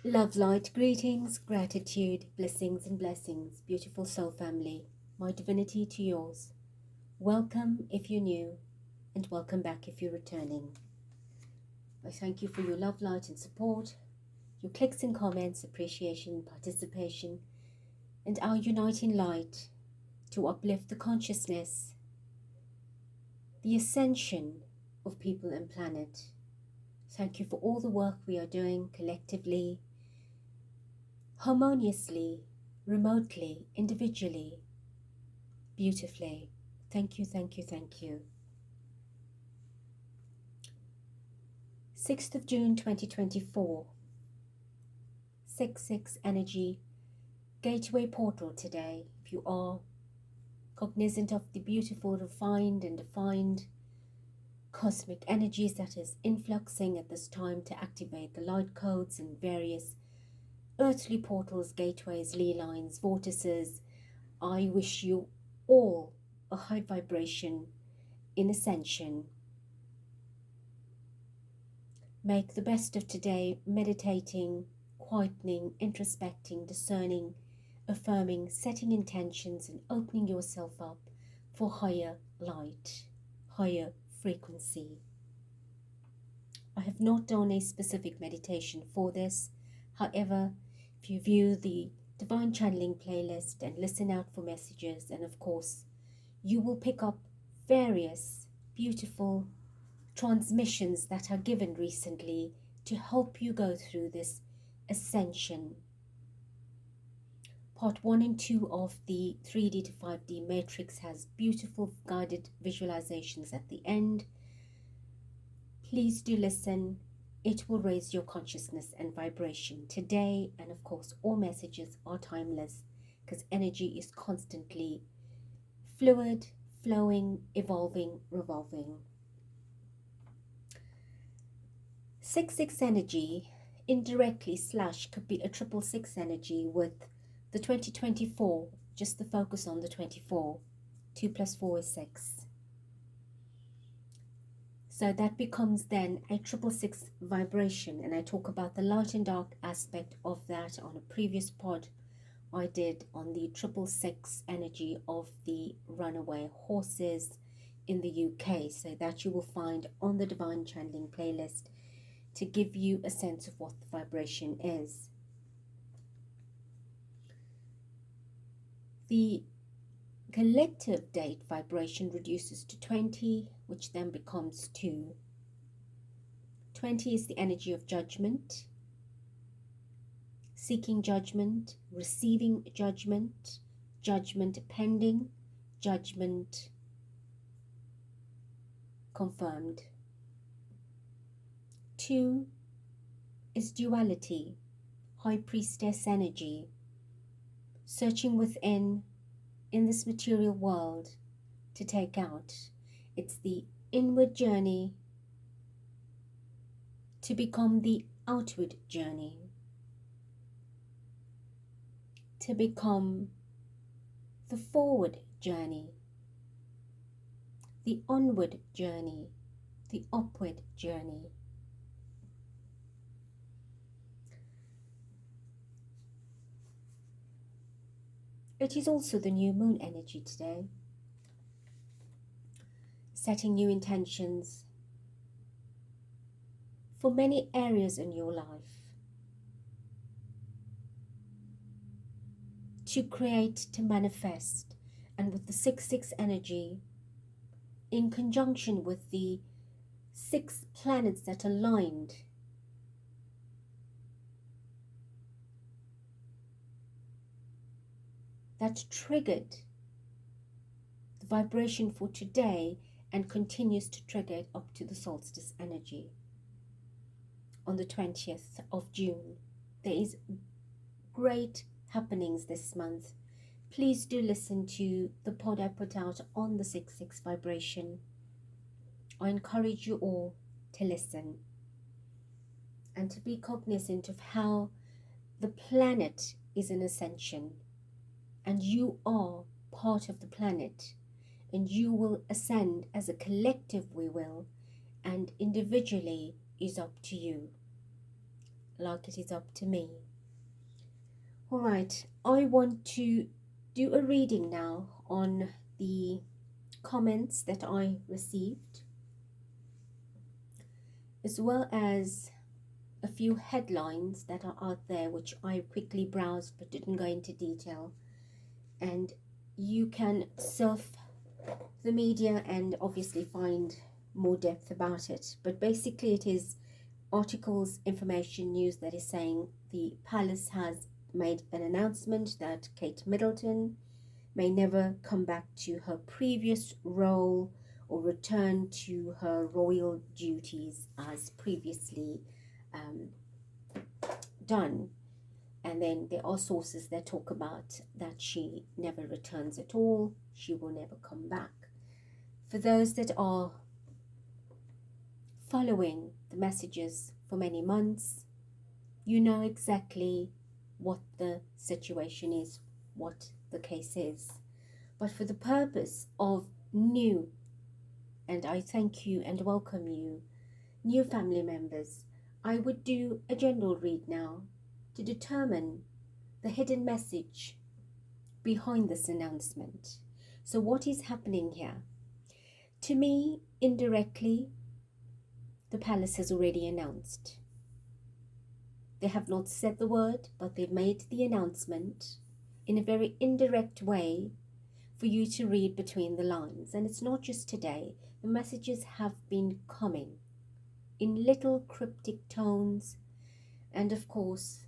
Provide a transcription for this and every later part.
Love, light, greetings, gratitude, blessings and blessings, beautiful soul family, my divinity to yours. Welcome if you're new, and welcome back if you're returning. I thank you for your love, light and support, your clicks and comments, appreciation, participation, and our uniting light to uplift the consciousness, the ascension of people and planet. Thank you for all the work we are doing collectively, harmoniously, remotely, individually, beautifully. Thank you, thank you, thank you. 6th of June 2024, 6-6 energy gateway portal today. If you are cognizant of the beautiful, refined and defined cosmic energies that is influxing at this time to activate the light codes and various earthly portals, gateways, ley lines, vortices, I wish you all a high vibration in ascension. Make the best of today, meditating, quietening, introspecting, discerning, affirming, setting intentions and opening yourself up for higher light, higher frequency. I have not done a specific meditation for this. However, if you view the Divine Channeling playlist and listen out for messages, and of course, you will pick up various beautiful transmissions that are given recently to help you go through this ascension. Part 1 and 2 of the 3D to 5D matrix has beautiful guided visualizations at the end. Please do listen. It will raise your consciousness and vibration today, and of course all messages are timeless because energy is constantly fluid, flowing, evolving, revolving. 6-6 energy indirectly / could be a 666 energy with the 2024, just the focus on the 24. 2 + 4 is 6. So that becomes then a 666 vibration, and I talk about the light and dark aspect of that on a previous pod I did on the 666 energy of the runaway horses in the UK. So that you will find on the Divine Channeling playlist to give you a sense of what the vibration is. The collective date vibration reduces to 20, which then becomes 2. 20 is the energy of judgment, seeking judgment, receiving judgment, judgment pending, judgment confirmed. 2 is duality, high priestess energy, searching within in this material world to take out. It's the inward journey to become the outward journey, to become the forward journey, the onward journey, the upward journey. It is also the new moon energy today, setting new intentions for many areas in your life, to create, to manifest. And with the 6-6 energy, in conjunction with the 6 planets that aligned, that triggered the vibration for today and continues to trigger it up to the solstice energy on the 20th of June. There is great happenings this month. Please do listen to the pod I put out on the 6-6 vibration. I encourage you all to listen and to be cognizant of how the planet is in ascension, and you are part of the planet, and you will ascend as a collective, we will, and individually is up to you. like it is up to me. All right, I want to do a reading now on the comments that I received, as well as a few headlines that are out there which I quickly browsed but didn't go into detail. And you can surf the media and obviously find more depth about it. But basically it is articles, information, news that is saying the palace has made an announcement that Kate Middleton may never come back to her previous role or return to her royal duties as previously done. And then there are sources that talk about that she never returns at all, she will never come back. For those that are following the messages for many months, you know exactly what the situation is, what the case is. But for the purpose of new, and I thank you and welcome you, new family members, I would do a general read now to determine the hidden message behind this announcement. So what is happening here? To me, indirectly, the palace has already announced. They have not said the word, but they've made the announcement in a very indirect way for you to read between the lines. And it's not just today. The messages have been coming in little cryptic tones. And of course,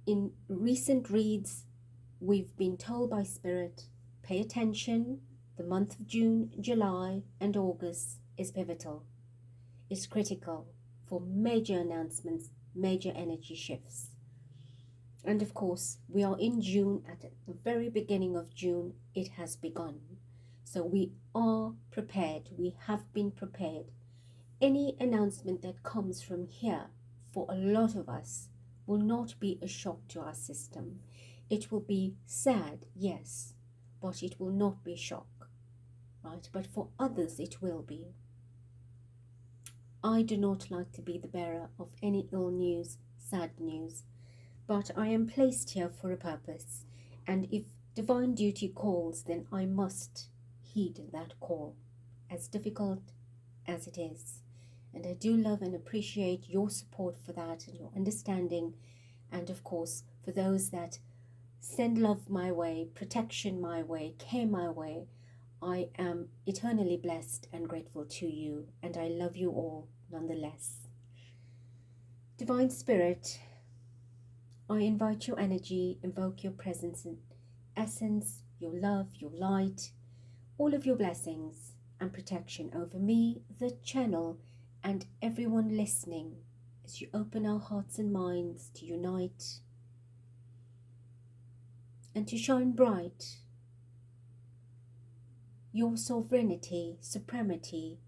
in recent reads, we've been told by Spirit, pay attention. The month of June, July, and August is pivotal. It's critical for major announcements, major energy shifts. And of course, we are in June, at the very beginning of June, it has begun. So we are prepared, we have been prepared. Any announcement that comes from here, for a lot of us, will not be a shock to our system. It will be sad, yes, but it will not be shock, right? But for others, it will be. I do not like to be the bearer of any ill news, sad news, but I am placed here for a purpose, and if divine duty calls, then I must heed that call, as difficult as it is. And I do love and appreciate your support for that and your understanding, and of course for those that send love my way, protection my way, care my way. I am eternally blessed and grateful to you, and I love you all nonetheless. Divine Spirit, I invite your energy, invoke your presence and essence, your love, your light, all of your blessings and protection over me, the channel, and everyone listening, as you open our hearts and minds to unite and to shine bright your sovereignty, supremacy.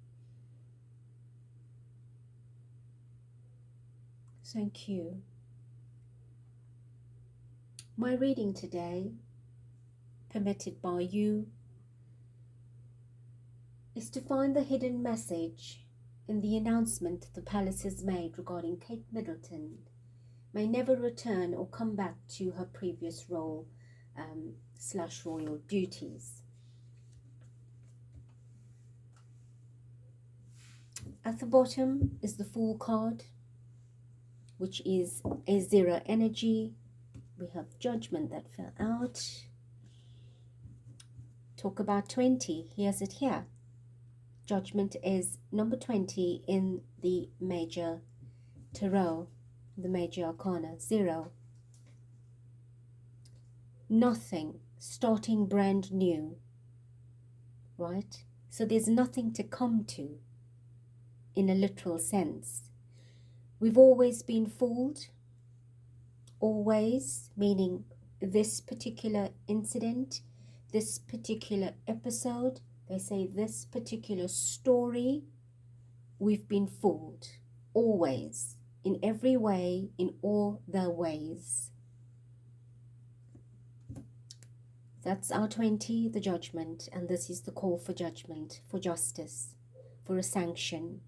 Thank you. My reading today, permitted by you, is to find the hidden message in the announcement the palace has made regarding Kate Middleton may never return or come back to her previous role / royal duties. At the bottom is the Fool card, which is a zero energy. We have Judgment that fell out. Talk about 20. Here's it here. Judgment is number 20 in the major tarot, the major arcana, 0. Nothing, starting brand new, right? So there's nothing to come to in a literal sense. We've always been fooled, always, meaning this particular incident, this particular episode, they say this particular story, we've been fooled, always, in every way, in all the ways. That's our 20, the Judgment, and this is the call for judgment, for justice, for a sanction,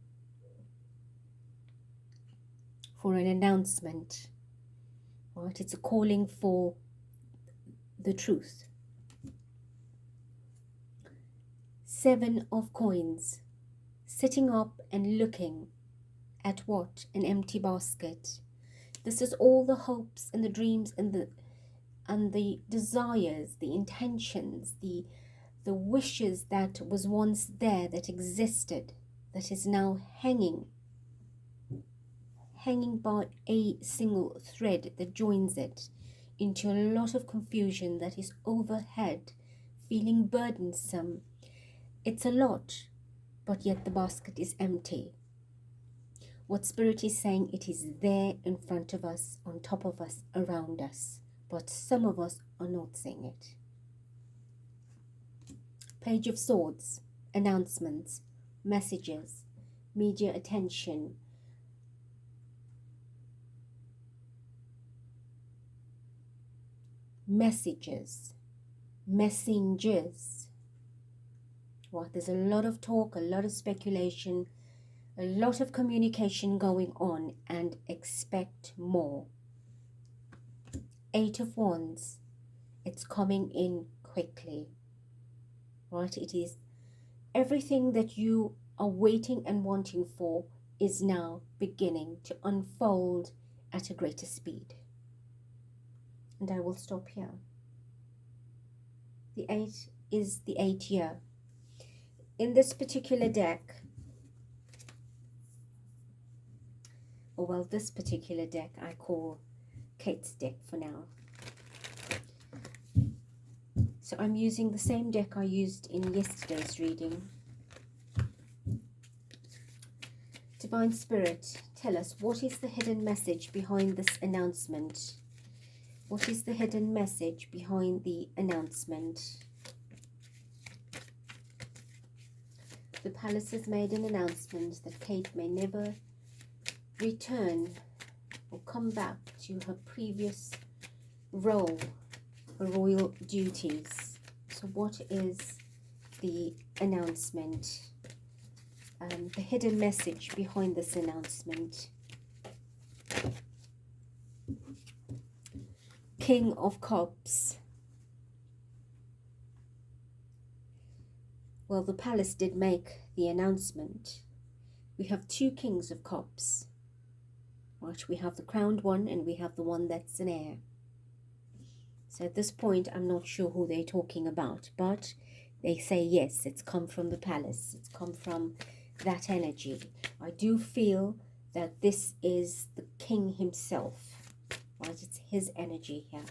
for an announcement, right? It's a calling for the truth. 7 of Coins, sitting up and looking at what? An empty basket. This is all the hopes and the dreams and the desires, the intentions, the wishes that was once there, that existed, that is now hanging by a single thread that joins it into a lot of confusion that is overhead, feeling burdensome. It's a lot, but yet the basket is empty. What Spirit is saying, it is there in front of us, on top of us, around us, but some of us are not seeing it. Page of Swords, announcements, messages, media attention, messages, messengers. Well, there's a lot of talk, a lot of speculation, a lot of communication going on, and expect more. 8 of Wands, it's coming in quickly, right? It is everything that you are waiting and wanting for is now beginning to unfold at a greater speed. And I will stop here. The 8 is the 8 year. In this particular deck, or well, this particular deck I call Kate's deck for now. So I'm using the same deck I used in yesterday's reading. Divine Spirit, tell us, what is the hidden message behind this announcement? What is the hidden message behind the announcement? The Palace has made an announcement that Kate may never return or come back to her previous role, her royal duties. So what is the announcement? The hidden message behind this announcement. King of Cups. Well, the Palace did make the announcement. We have 2 Kings of Cups. Right, we have the crowned one and we have the one that's an heir. So at this point, I'm not sure who they're talking about, but they say yes, it's come from the Palace. It's come from that energy. I do feel that this is the king himself, right? It's his energy here.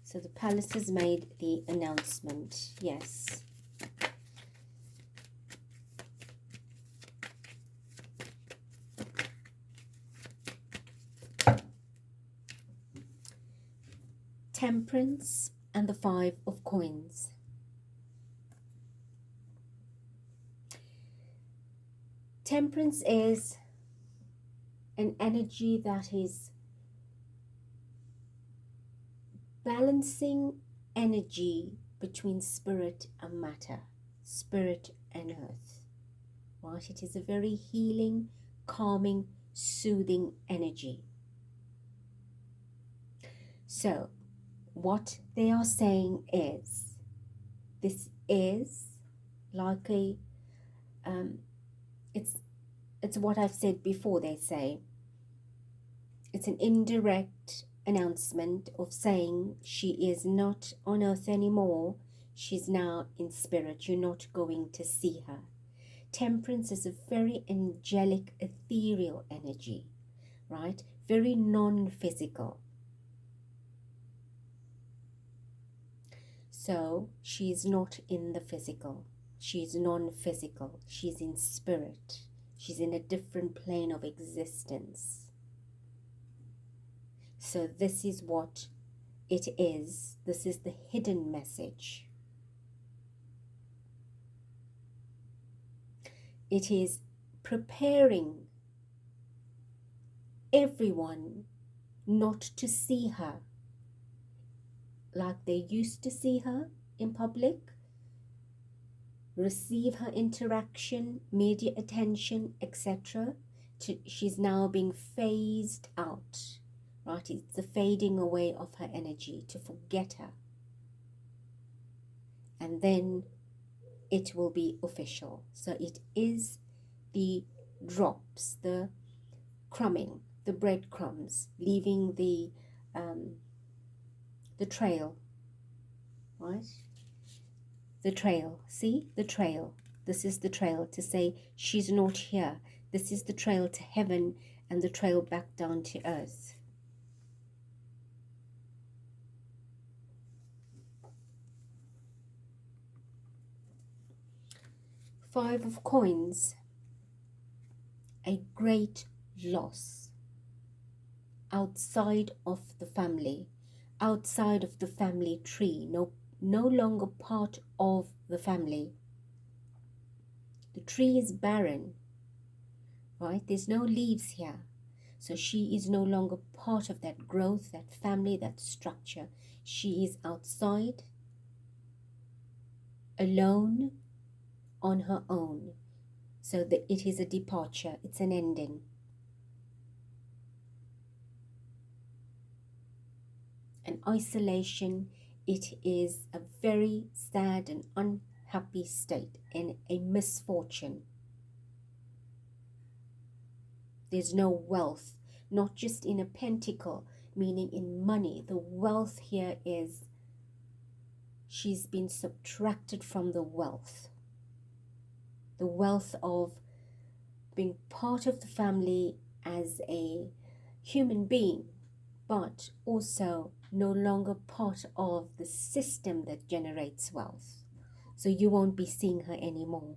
So the Palace has made the announcement, yes. Temperance and the 5 of Coins. Temperance is an energy that is balancing energy between spirit and matter, spirit and earth, right? It is a very healing, calming, soothing energy. So what they are saying is, this is like a it's what I've said before. They say it's an indirect announcement of saying she is not on earth anymore. She's now in spirit. You're not going to see her. Temperance is a very angelic, ethereal energy, right? Very non-physical. So she's not in the physical. She's non-physical. She's in spirit. She's in a different plane of existence. So this is what it is. This is the hidden message. It is preparing everyone not to see her like they used to see her in public. receive her interaction, media attention, etc. She's now being phased out, right? It's the fading away of her energy to forget her. And then it will be official. So it is the drops, the crumbing, the breadcrumbs, leaving the trail, right? The trail, see the trail. This is the trail to say she's not here. This is the trail to heaven and the trail back down to earth. Five of Coins, a great loss outside of the family, outside of the family tree, no longer part of the family. The tree is barren, right? There's no leaves here. So she is no longer part of that growth, that family, that structure. She is outside, alone, on her own. So that it is a departure, it's an ending. An isolation, it is a very sad and unhappy state and a misfortune. There's no wealth, not just in a pentacle, meaning in money. The wealth here is she's been subtracted from the wealth. The wealth of being part of the family as a human being, but also no longer part of the system that generates wealth. So you won't be seeing her anymore.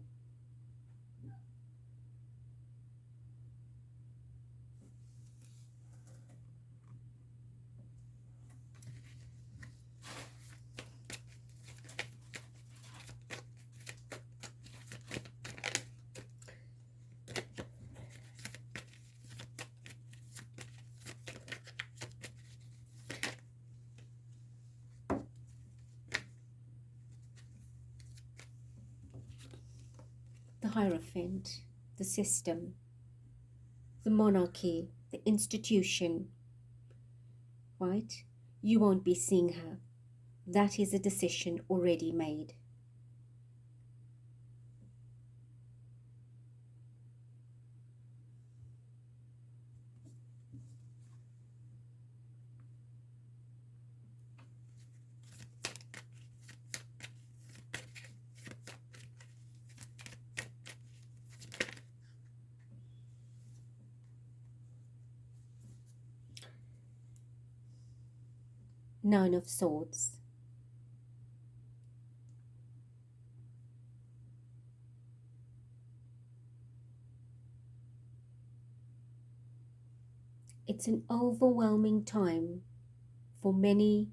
The Hierophant, the system, the monarchy, the institution, right? You won't be seeing her. That is a decision already made. Nine of Swords. It's an overwhelming time for many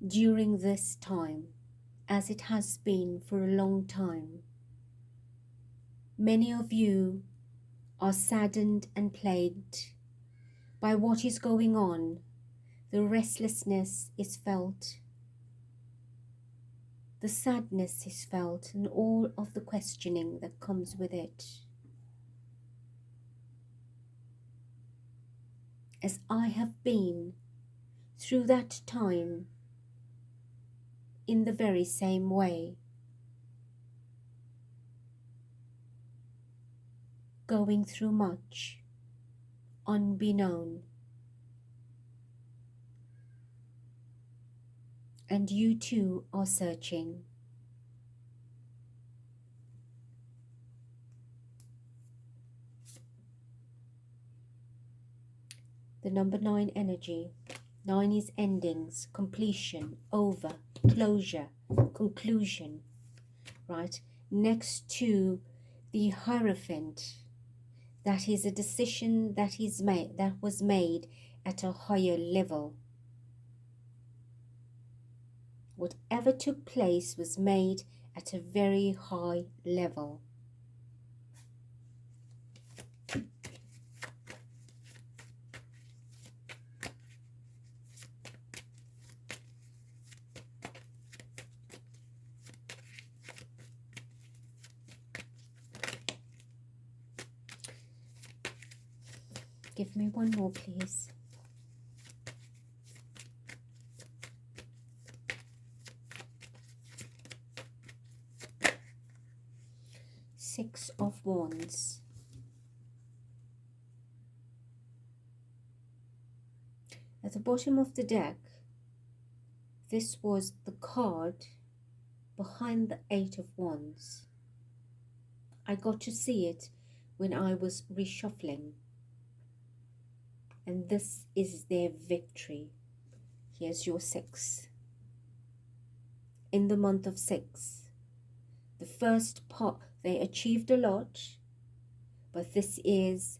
during this time, as it has been for a long time. Many of you are saddened and plagued by what is going on. The restlessness is felt. The sadness is felt, and all of the questioning that comes with it. As I have been through that time in the very same way, going through much, unbeknown. And you too are searching. The number 9 energy. 9 is endings, completion, over, closure, conclusion, right? Next to the Hierophant, that is a decision that was made at a higher level. Whatever took place was made at a very high level. Give me one more, please. Six of Wands. At the bottom of the deck, this was the card behind the Eight of Wands. I got to see it when I was reshuffling. And this is their victory. Here's your 6. In the month of 6, the first part, they achieved a lot, but this is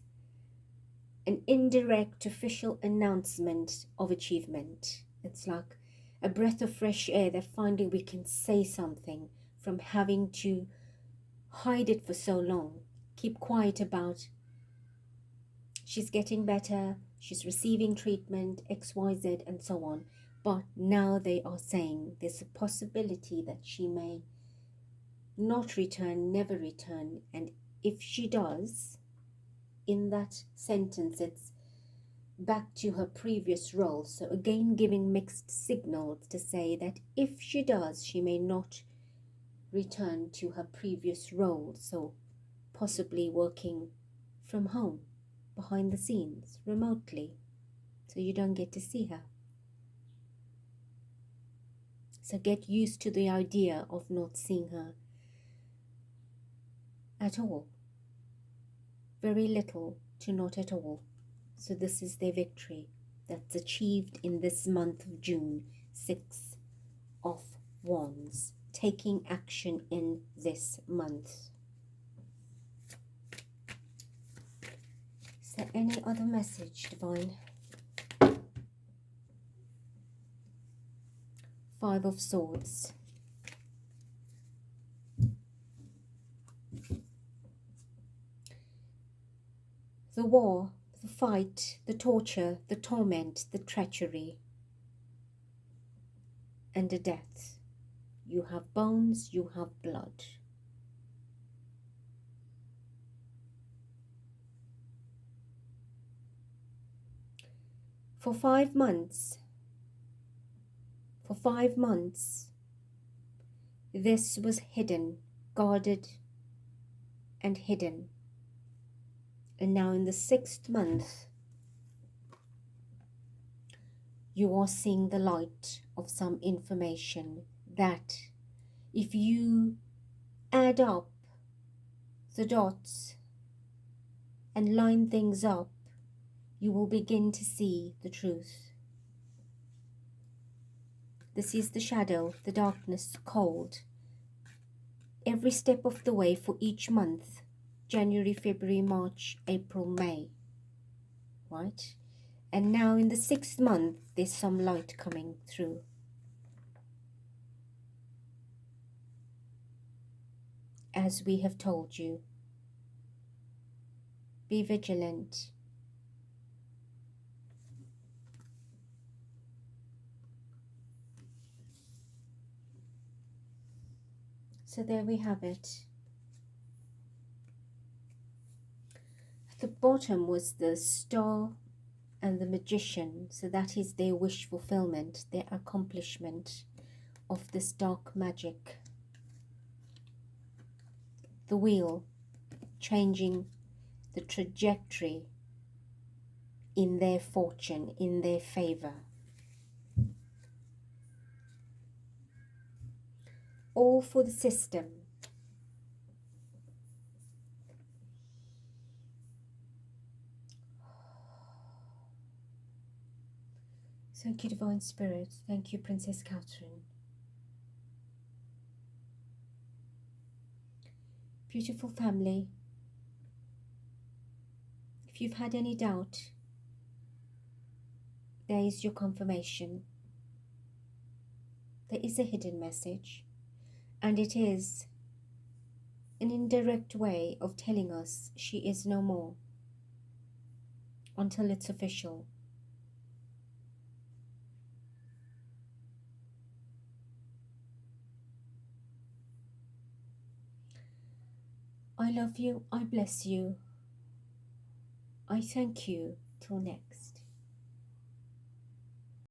an indirect official announcement of achievement. It's like a breath of fresh air that finally we can say something from having to hide it for so long, keep quiet about she's getting better, she's receiving treatment, XYZ and so on. But now they are saying there's a possibility that she may not return, never return. And if she does, in that sentence, it's back to her previous role. So again, giving mixed signals to say that if she does, she may not return to her previous role. So possibly working from home, behind the scenes, remotely, so you don't get to see her. So get used to the idea of not seeing her at all. Very little to not at all. So this is their victory that's achieved in this month of June. 6 of Wands. Taking action in this month. Is there any other message, Divine? 5 of Swords. The war, the fight, the torture, the torment, the treachery, and the death. You have bones, you have blood. For 5 months, this was hidden, guarded and hidden. And now in the 6th month, you are seeing the light of some information that if you add up the dots and line things up, you will begin to see the truth. This is the shadow, the darkness, the cold. Every step of the way for each month, January, February, March, April, May, right? And now in the 6th month, there's some light coming through. As we have told you, be vigilant. So there we have it. At the bottom was the Star and the Magician. So that is their wish fulfillment, their accomplishment of this dark magic. The Wheel, changing the trajectory in their fortune, in their favor. All for the system. Thank you, Divine Spirit. Thank you, Princess Catherine. Beautiful family. If you've had any doubt, there is your confirmation. There is a hidden message, and it is an indirect way of telling us she is no more until it's official. I love you, I bless you, I thank you Till next.